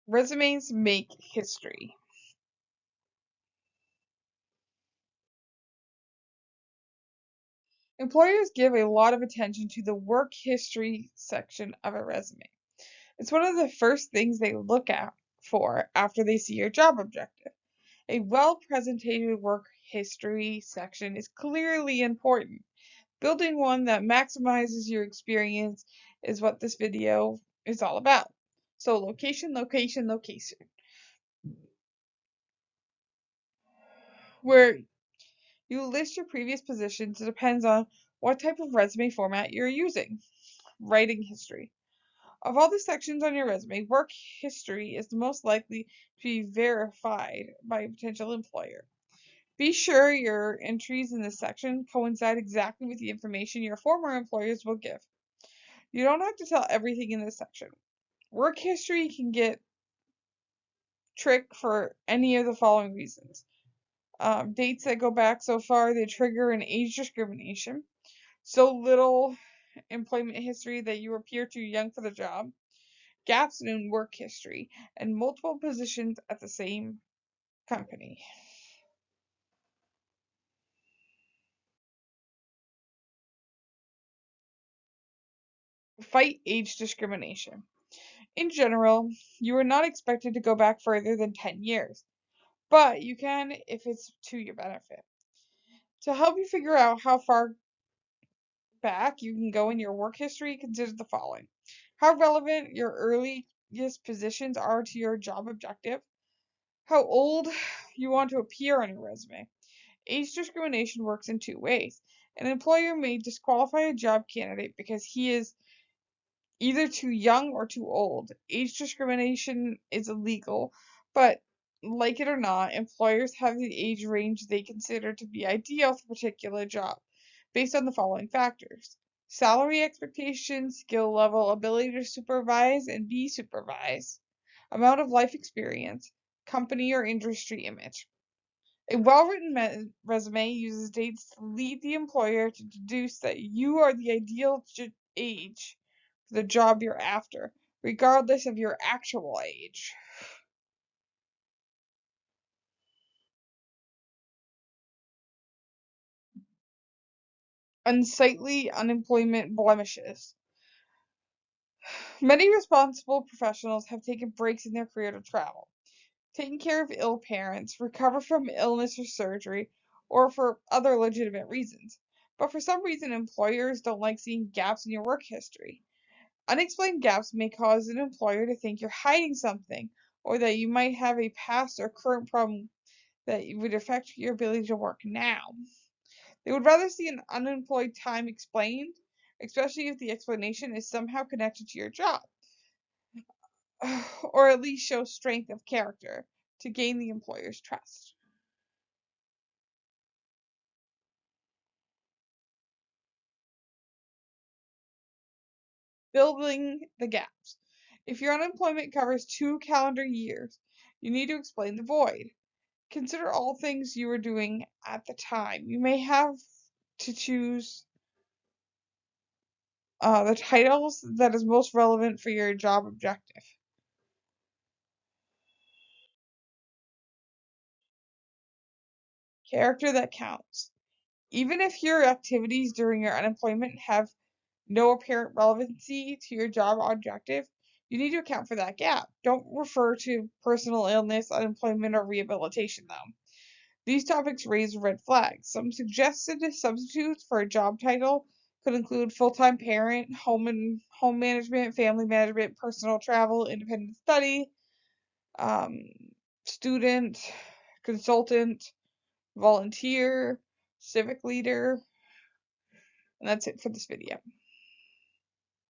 Resumes make history. Employers give a lot of attention to the work history section of a resume. It's one of the first things they look at for after they see your job objective. A well-presented work history section is clearly important. Building one that maximizes your experience is what this video is all about. So location, location, location. Where you list your previous positions, it depends on what type of resume format you're using. Writing history. Of all the sections on your resume, work history is the most likely to be verified by a potential employer. Be sure your entries in this section coincide exactly with the information your former employers will give. You don't have to tell everything in this section. Work history can get tricked for any of the following reasons. Dates that go back so far, they trigger an age discrimination. So little employment history that you appear too young for the job. Gaps in work history, and multiple positions at the same company. Fight age discrimination. In general, you are not expected to go back further than 10 years, but you can if it's to your benefit. To help you figure out how far back you can go in your work history, consider the following. How relevant your earliest positions are to your job objective, how old you want to appear on your resume. Age discrimination works in two ways. An employer may disqualify a job candidate because he is either too young or too old. Age discrimination is illegal, but like it or not, employers have the age range they consider to be ideal for a particular job, based on the following factors: salary expectations, skill level, ability to supervise and be supervised, amount of life experience, company or industry image. A well-written resume uses dates to lead the employer to deduce that you are the ideal age for the job you're after, regardless of your actual age. Unsightly unemployment blemishes. Many responsible professionals have taken breaks in their career to travel, taken care of ill parents, recover from illness or surgery, or for other legitimate reasons. But for some reason, employers don't like seeing gaps in your work history. Unexplained gaps may cause an employer to think you're hiding something, or that you might have a past or current problem that would affect your ability to work now. They would rather see an unemployed time explained, especially if the explanation is somehow connected to your job, or at least show strength of character to gain the employer's trust. Building the gaps. If your unemployment covers 2 calendar years, you need to explain the void. Consider all things you were doing at the time. You may have to choose the titles that is most relevant for your job objective. Character that counts. Even if your activities during your unemployment have no apparent relevancy to your job objective, you need to account for that gap. Don't refer to personal illness, unemployment, or rehabilitation, though. These topics raise red flags. Some suggested substitutes for a job title could include full-time parent, home management, family management, personal travel, independent study, um, student, consultant, volunteer, civic leader, and that's it for this video.